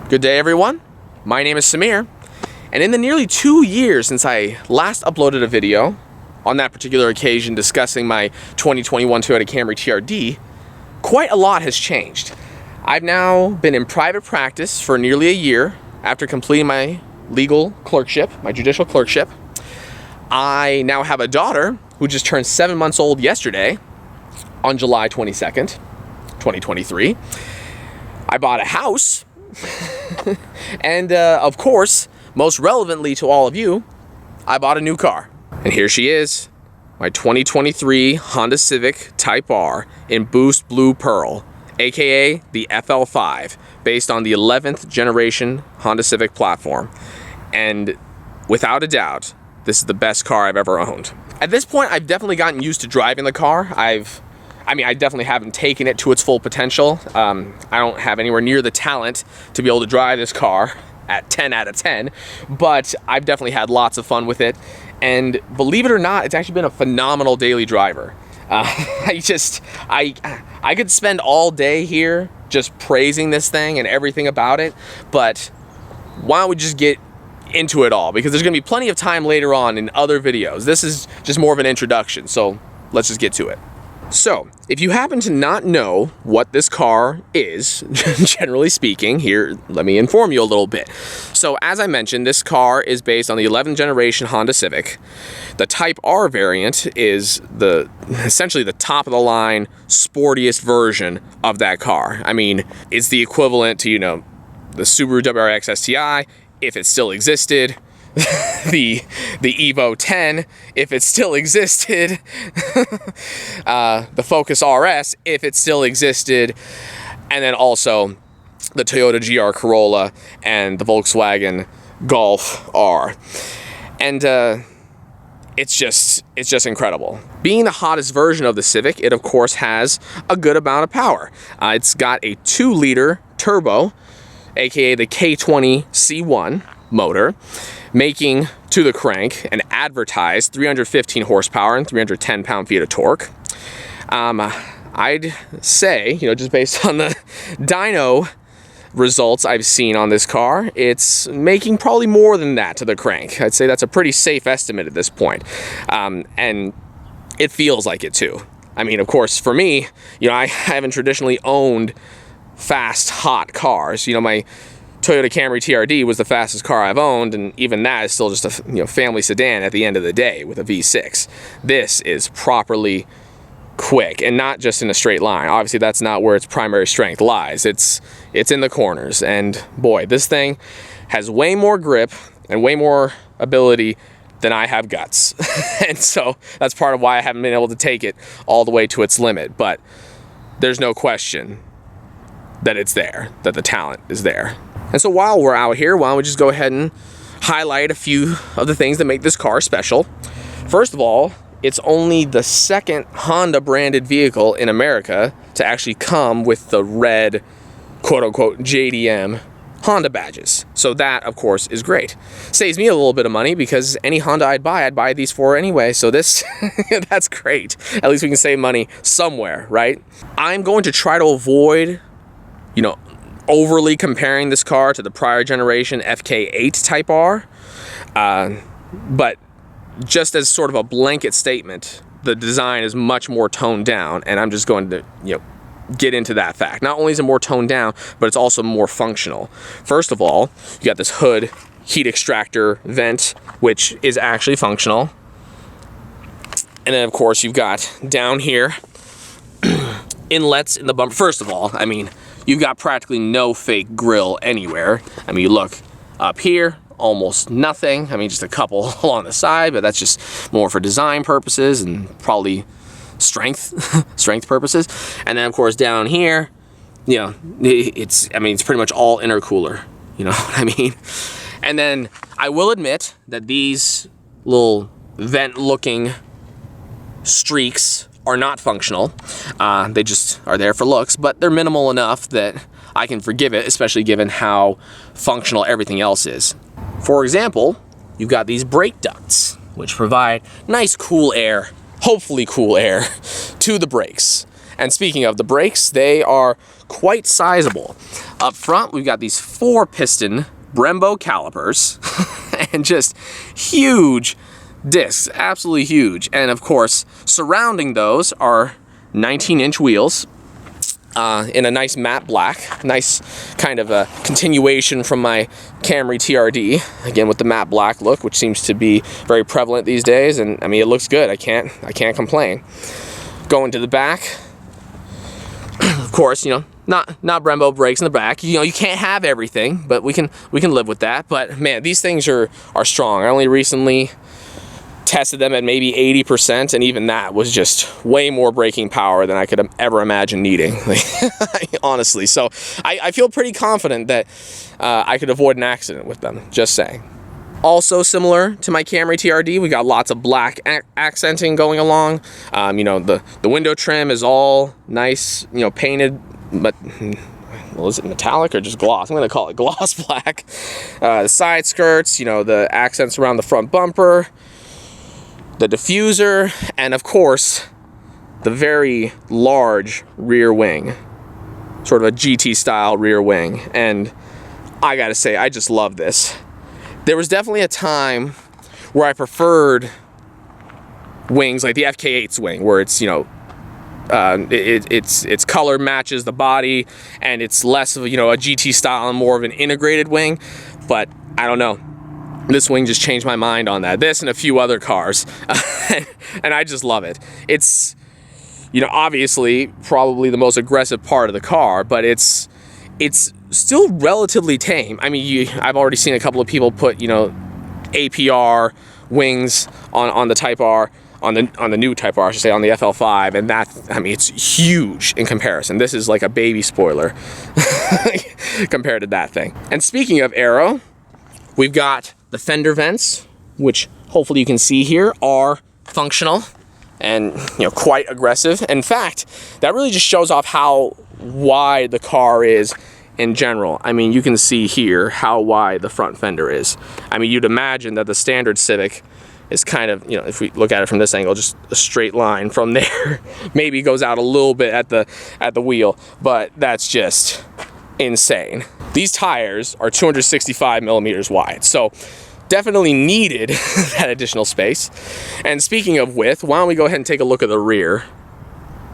Good day, everyone. My name is Samir, and in the nearly 2 years since I last uploaded a video, on that particular occasion discussing my 2021 Toyota Camry TRD, quite a lot has changed. I've now been in private practice for nearly a year after completing my legal clerkship, my judicial clerkship. I now have a daughter who just turned 7 months old yesterday on July 22nd, 2023. I bought a house. And of course, most relevantly to all of you, I bought a new car. And here she is, my 2023 Honda Civic Type R in Boost Blue Pearl, aka the FL5, based on the 11th generation Honda Civic platform. And without a doubt, this is the best car I've ever owned. At this point, I've definitely gotten used to driving the car. I definitely haven't taken it to its full potential. I don't have anywhere near the talent to be able to drive this car at 10 out of 10, but I've definitely had lots of fun with it. And believe it or not, it's actually been a phenomenal daily driver. I could spend all day here just praising this thing and everything about it, but why don't we just get into it all? Because there's gonna be plenty of time later on in other videos. This is just more of an introduction, so let's just get to it. So, if you happen to not know what this car is, generally speaking, here, let me inform you a little bit. So, as I mentioned, this car is based on the 11th generation Honda Civic. The Type R variant is essentially the top of the line, sportiest version of that car. I mean, it's the equivalent to, the Subaru WRX STI, if it still existed. the Evo 10, if it still existed, the Focus RS, if it still existed, and then also the Toyota GR Corolla and the Volkswagen Golf R. And it's just incredible. Being the hottest version of the Civic, it of course has a good amount of power. It's got a 2-liter turbo, aka the K20 C1 motor, making to the crank an advertised 315 horsepower and 310 pound-feet of torque. I'd say, just based on the dyno results I've seen on this car, it's making probably more than that to the crank. I'd say that's a pretty safe estimate at this point. And it feels like it too. I mean, of course, for me, I haven't traditionally owned fast, hot cars. My Toyota Camry TRD was the fastest car I've owned, and even that is still just a family sedan at the end of the day with a V6. This is properly quick, and not just in a straight line. Obviously, that's not where its primary strength lies. It's in the corners, and boy, this thing has way more grip and way more ability than I have guts. And so that's part of why I haven't been able to take it all the way to its limit. But there's no question that it's there, that the talent is there. And so while we're out here, why don't we just go ahead and highlight a few of the things that make this car special. First of all, it's only the second Honda branded vehicle in America to actually come with the red, quote-unquote, JDM Honda badges. So that, of course, is great. Saves me a little bit of money because any Honda I'd buy these for anyway. So this, that's great. At least we can save money somewhere, right? I'm going to try to avoid, overly comparing this car to the prior generation FK8 Type R. But just as sort of a blanket statement, the design is much more toned down, and I'm just going to, get into that fact. Not only is it more toned down, but it's also more functional. First of all, you got this hood heat extractor vent, which is actually functional. And then, of course, you've got down here inlets in the bumper. First of all, you've got practically no fake grille anywhere. You look up here, almost nothing. Just a couple along the side, but that's just more for design purposes and probably strength purposes. And then, of course, down here, it's pretty much all intercooler. You know what I mean? And then I will admit that these little vent-looking streaks are not functional. They just are there for looks, but they're minimal enough that I can forgive it, especially given how functional everything else is. For example, you've got these brake ducts, which provide nice cool air, hopefully cool air, to the brakes. And speaking of the brakes, they are quite sizable. Up front, we've got these 4-piston Brembo calipers and just huge discs, absolutely huge. And of course, surrounding those are 19-inch wheels in a nice matte black, nice kind of a continuation from my Camry TRD, again with the matte black look, which seems to be very prevalent these days. And I mean, it looks good. I can't complain. Going to the back, of course, you know, not Brembo brakes in the back. You know, you can't have everything, but we can live with that. But man, these things are strong. I only recently tested them at maybe 80%, and even that was just way more braking power than I could ever imagine needing, honestly. So I feel pretty confident that I could avoid an accident with them, just saying. Also similar to my Camry TRD, we got lots of black accenting going along. You know, the window trim is all nice, you know, painted, but well, is it metallic or just gloss? I'm gonna call it gloss black. The side skirts, you know, the accents around the front bumper, the diffuser, and of course, the very large rear wing, sort of a GT style rear wing. And I gotta say, I just love this. There was definitely a time where I preferred wings like the FK8's wing, where it's, you know, its color matches the body, and it's less of, you know, a GT style and more of an integrated wing. But I don't know, this wing just changed my mind on that. This and a few other cars, and I just love it. It's, you know, obviously probably the most aggressive part of the car, but it's still relatively tame. I mean, I've already seen a couple of people put, you know, APR wings on the Type R, on the new Type R, I should say, on the FL5, and that, I mean, it's huge in comparison. This is like a baby spoiler compared to that thing. And speaking of aero, we've got the fender vents, which hopefully you can see here are functional and, you know, quite aggressive. In fact, that really just shows off how wide the car is in general. I mean, you can see here how wide the front fender is. I mean, you'd imagine that the standard Civic is kind of, you know, if we look at it from this angle, just a straight line from there. Maybe goes out a little bit at the wheel, but that's just insane. These tires are 265 millimeters wide, so definitely needed that additional space. And speaking of width, why don't we go ahead and take a look at the rear?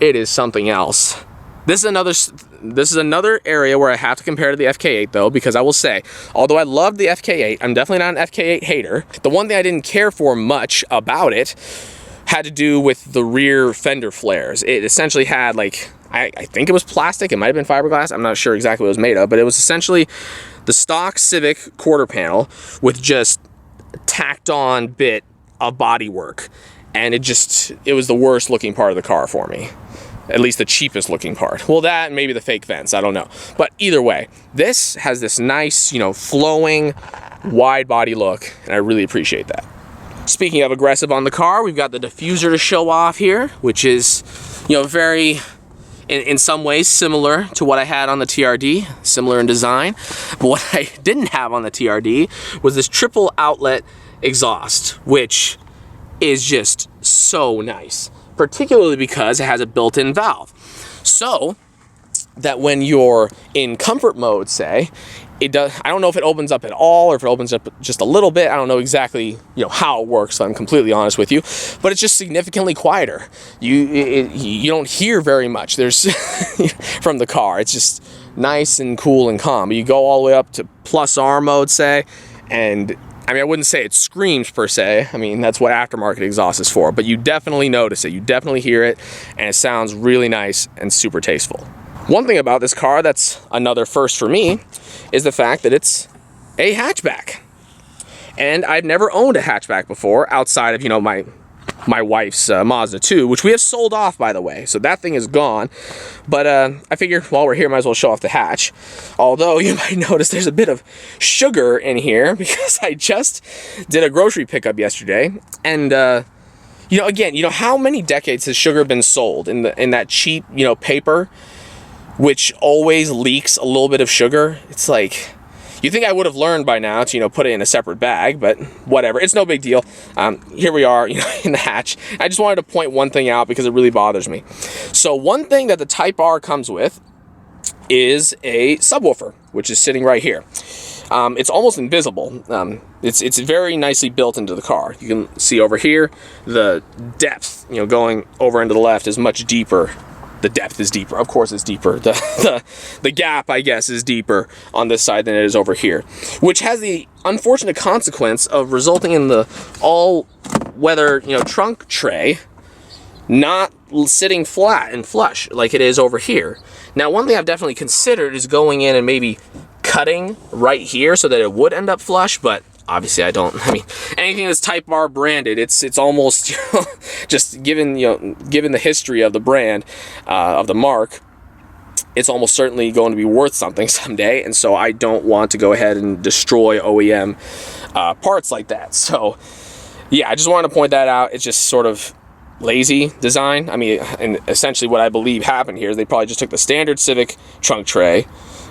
It is something else. This is another area where I have to compare to the FK8 though, because I will say, although I love the FK8, I'm definitely not an FK8 hater. The one thing I didn't care for much about it had to do with the rear fender flares. It essentially had, like, I think it was plastic, it might have been fiberglass, I'm not sure exactly what it was made of, but it was essentially the stock Civic quarter panel with just tacked on bit of bodywork. And it was the worst looking part of the car for me. At least the cheapest looking part. Well, that and maybe the fake vents, I don't know. But either way, this has this nice, you know, flowing, wide body look, and I really appreciate that. Speaking of aggressive on the car, we've got the diffuser to show off here, which is, you know, very, in some ways, similar to what I had on the TRD, similar in design. But what I didn't have on the TRD was this triple outlet exhaust, which is just so nice, particularly because it has a built-in valve. So that when you're in comfort mode, say, it does, I don't know if it opens up at all or if it opens up just a little bit. I don't know exactly, you know, how it works, so I'm completely honest with you, but it's just significantly quieter. You don't hear very much. There's from the car. It's just nice and cool and calm. You go all the way up to plus R mode, say, and I mean, I wouldn't say it screams per se. I mean, that's what aftermarket exhaust is for, but you definitely notice it. You definitely hear it, and it sounds really nice and super tasteful. One thing about this car that's another first for me is the fact that it's a hatchback. And I've never owned a hatchback before outside of, you know, my wife's Mazda 2, which we have sold off, by the way. So that thing is gone. But I figured while we're here, might as well show off the hatch. Although you might notice there's a bit of sugar in here because I just did a grocery pickup yesterday. And, you know, again, you know, how many decades has sugar been sold in that cheap, you know, paper, which always leaks a little bit of sugar? It's like, You think I would have learned by now to, put it in a separate bag, but whatever. It's no big deal. Here we are, in the hatch. I just wanted to point one thing out because it really bothers me. So one thing that the Type R comes with is a subwoofer, which is sitting right here. It's almost invisible. It's very nicely built into the car. You can see over here, the depth, going over into the left is much deeper. The depth is deeper. Of course it's deeper. The gap, I guess, is deeper on this side than it is over here, which has the unfortunate consequence of resulting in the all-weather, trunk tray not sitting flat and flush like it is over here. Now, one thing I've definitely considered is going in and maybe cutting right here so that it would end up flush, but obviously I don't. I mean, anything that's Type R branded, it's almost just given the history of the brand, of the mark, it's almost certainly going to be worth something someday, and so I don't want to go ahead and destroy OEM parts like that. So yeah, I just wanted to point that out. It's just sort of lazy design. I mean, and essentially what I believe happened here is they probably just took the standard Civic trunk tray,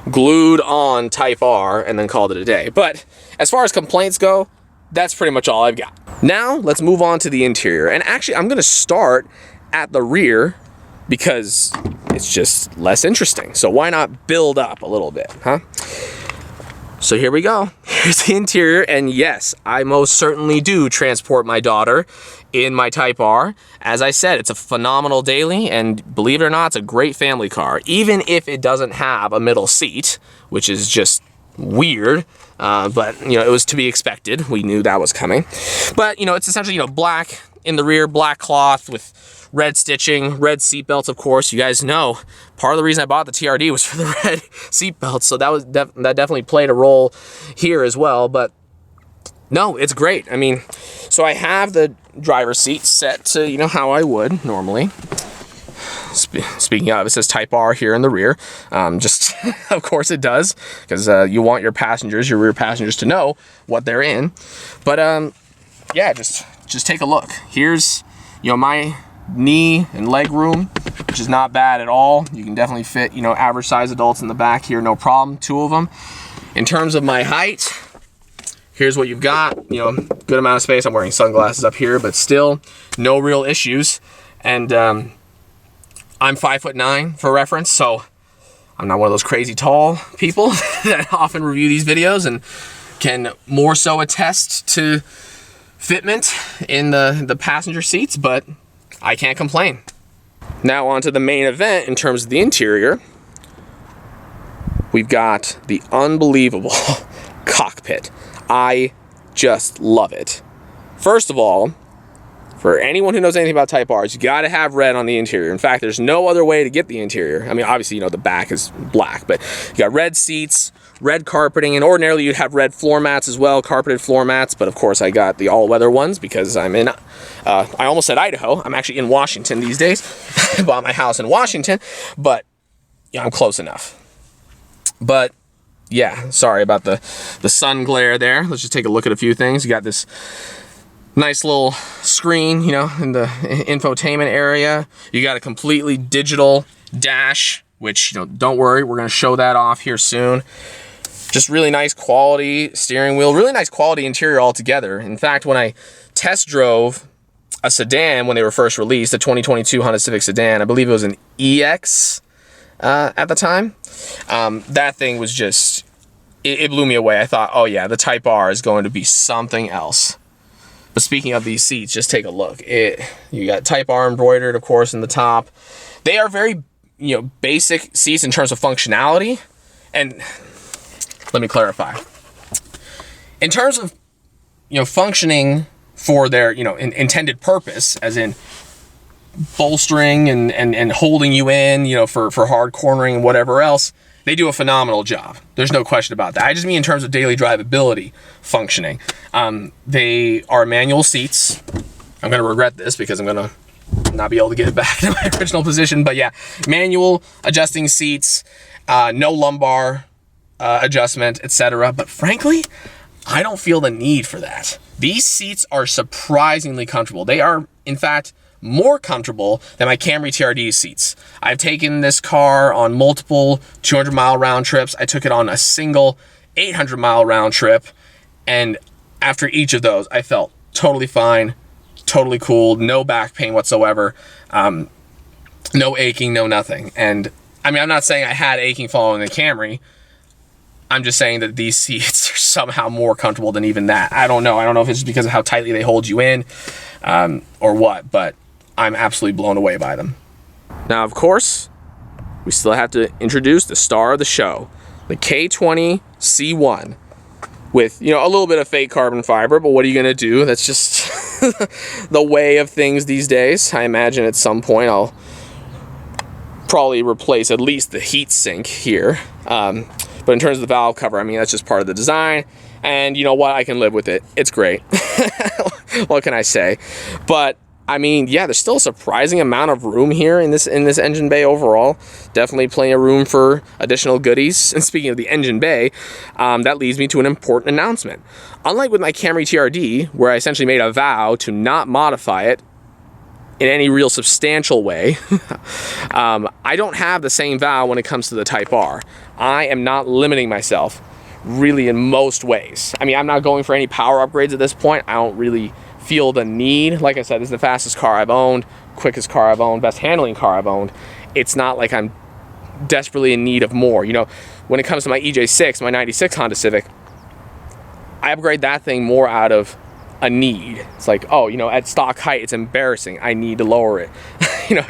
glued on Type R, and then called it a day. But as far as complaints go, that's pretty much all I've got. Now let's move on to the interior, and actually I'm going to start at the rear because it's just less interesting. So why not build up a little bit, huh? So here we go. Here's the interior, and yes, I most certainly do transport my daughter in my Type R. As I said, it's a phenomenal daily, and believe it or not, it's a great family car, even if it doesn't have a middle seat, which is just weird, but it was to be expected. We knew that was coming. But it's essentially black in the rear, black cloth with red stitching, red seat belts. Of course, you guys know part of the reason I bought the TRD was for the red seat belts, so that definitely played a role here as well. But no, it's great. I mean, so I have the driver's seat set to how I would normally. Speaking of, it says Type R here in the rear. Just of course it does, because you want your rear passengers to know what they're in. But yeah, just take a look. Here's my knee and leg room, which is not bad at all. You can definitely fit average size adults in the back here, no problem. 2 of them. In terms of my height, here's what you've got. Good amount of space. I'm wearing sunglasses up here, but still no real issues. And I'm 5'9" for reference, so I'm not one of those crazy tall people that often review these videos and can more so attest to fitment in the passenger seats, but I can't complain. Now on to the main event in terms of the interior. We've got the unbelievable cockpit. I just love it. First of all, for anyone who knows anything about Type Rs, you gotta have red on the interior. In fact, there's no other way to get the interior. I mean, obviously, the back is black, but you got red seats, red carpeting, and ordinarily you'd have red floor mats as well, carpeted floor mats, but of course I got the all-weather ones because I'm in, I almost said Idaho. I'm actually in Washington these days. I bought my house in Washington, but I'm close enough. But yeah, sorry about the sun glare there. Let's just take a look at a few things. You got this nice little screen, in the infotainment area. You got a completely digital dash, which, don't worry, we're going to show that off here soon. Just really nice quality steering wheel, really nice quality interior altogether. In fact, when I test drove a sedan when they were first released, the 2022 Honda Civic sedan, I believe it was an EX at the time. That thing was just, it blew me away. I thought, oh yeah, the Type R is going to be something else. But speaking of these seats, just take a look. You got Type R embroidered, of course, in the top. They are very, basic seats in terms of functionality. And let me clarify. In terms of, functioning for their, intended purpose, as in bolstering and holding you in, for hard cornering and whatever else, they do a phenomenal job. There's no question about that. I just mean in terms of daily drivability functioning. They are manual seats. I'm going to regret this because I'm going to not be able to get it back to my original position. But yeah, manual adjusting seats, no lumbar adjustment, etc. But frankly, I don't feel the need for that. These seats are surprisingly comfortable. They are, in fact, more comfortable than my Camry TRD seats. I've taken this car on multiple 200-mile round trips. I took it on a single 800-mile round trip, and after each of those, I felt totally fine, totally cool, no back pain whatsoever, no aching, no nothing. And I mean, I'm not saying I had aching following the Camry. I'm just saying that these seats are somehow more comfortable than even that. I don't know. I don't know if it's just because of how tightly they hold you in, or what, but I'm absolutely blown away by them. Now, of course, we still have to introduce the star of the show, the K20 C1, with, you know, a little bit of fake carbon fiber, but what are you going to do? That's just the way of things these days. I imagine at some point I'll probably replace at least the heat sink here. But in terms of the valve cover, I mean, that's just part of the design. And you know what? I can live with it. It's great. What can I say? But I mean, yeah, there's still a surprising amount of room here in this engine bay overall. Definitely plenty of room for additional goodies. And speaking of the engine bay, that leads me to an important announcement. Unlike with my Camry TRD, where I essentially made a vow to not modify it in any real substantial way, I don't have the same vow when it comes to the Type R. I am not limiting myself really in most ways. I mean, I'm not going for any power upgrades at this point. I don't really feel the need. Like I said, this is the fastest car I've owned, quickest car I've owned, best handling car I've owned. It's not like I'm desperately in need of more. You know, when it comes to my EJ6, my 96 Honda Civic, I upgrade that thing more out of a need. It's like, oh, you know, at stock height, it's embarrassing. I need to lower it. You know,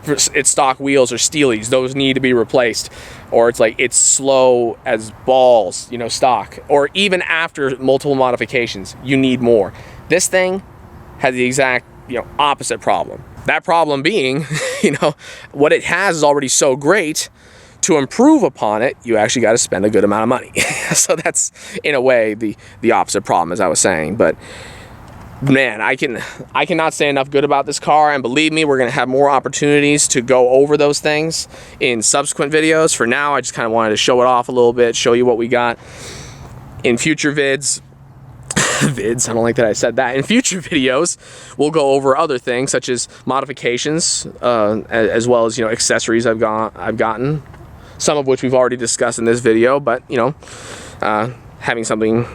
it's stock wheels or steelies. Those need to be replaced. Or it's like, it's slow as balls, you know, stock. Or even after multiple modifications, you need more. This thing has the exact, you know, opposite problem. That problem being, you know, what it has is already so great. To improve upon it, you actually got to spend a good amount of money. So that's, in a way, the opposite problem, as I was saying. But man, I cannot say enough good about this car, and believe me, we're going to have more opportunities to go over those things in subsequent videos. For now, I just kind of wanted to show it off a little bit, show you what we got in future vids. I don't like that I said that. In future videos, we'll go over other things such as modifications, as well as, you know, accessories I've gotten. Some of which we've already discussed in this video, but, you know, having something,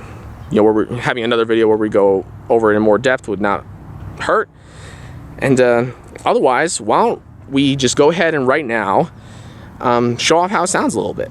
you know, where we're having another video where we go over it in more depth would not hurt. And otherwise, why don't we just go ahead and right now show off how it sounds a little bit.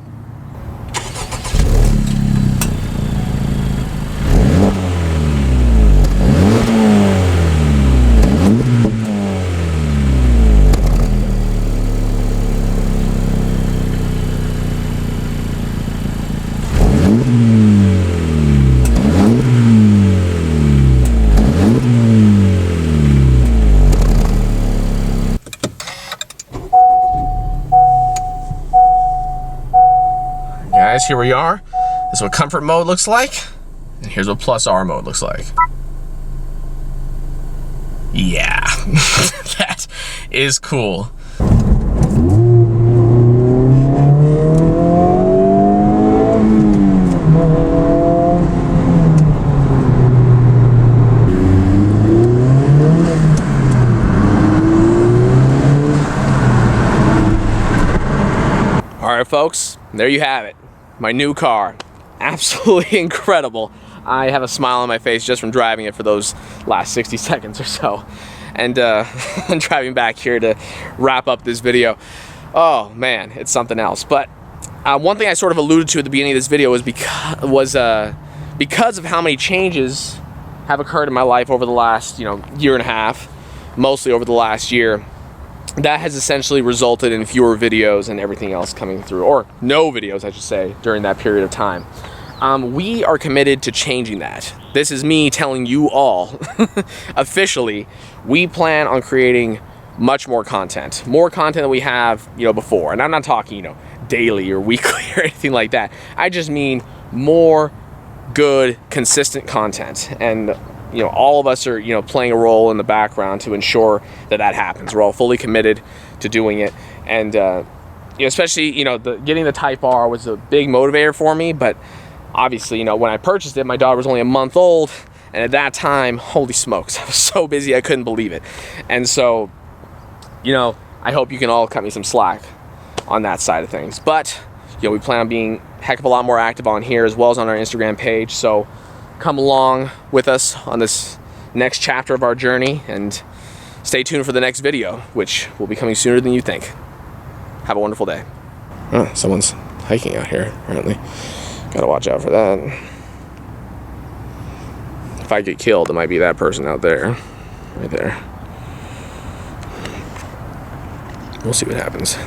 Guys, here we are. This is what comfort mode looks like, and here's what plus R mode looks like. Yeah, that is cool. All right, folks, there you have it. My new car, absolutely incredible. I have a smile on my face just from driving it for those last 60 seconds or so. And I'm driving back here to wrap up this video. Oh man, it's something else. But one thing I sort of alluded to at the beginning of this video was because of how many changes have occurred in my life over the last, you know, year and a half, mostly over the last year. That has essentially resulted in fewer videos and everything else coming through, or no videos, I should say, during that period of time. We are committed to changing that. This is me telling you all, officially, we plan on creating much more content than we have, you know, before. And I'm not talking, you know, daily or weekly or anything like that. I just mean more good, consistent content. And you know, all of us are, you know, playing a role in the background to ensure that that happens. We're all fully committed to doing it. And, you know, especially, you know, getting the Type R was a big motivator for me. But obviously, you know, when I purchased it, my daughter was only a month old. And at that time, holy smokes, I was so busy, I couldn't believe it. And so, you know, I hope you can all cut me some slack on that side of things. But, we plan on being a heck of a lot more active on here as well as on our Instagram page. So come along with us on this next chapter of our journey and stay tuned for the next video, which will be coming sooner than you think. Have a wonderful day. Oh, someone's hiking out here, apparently. Gotta watch out for that. If I get killed, it might be that person out there. Right there. We'll see what happens.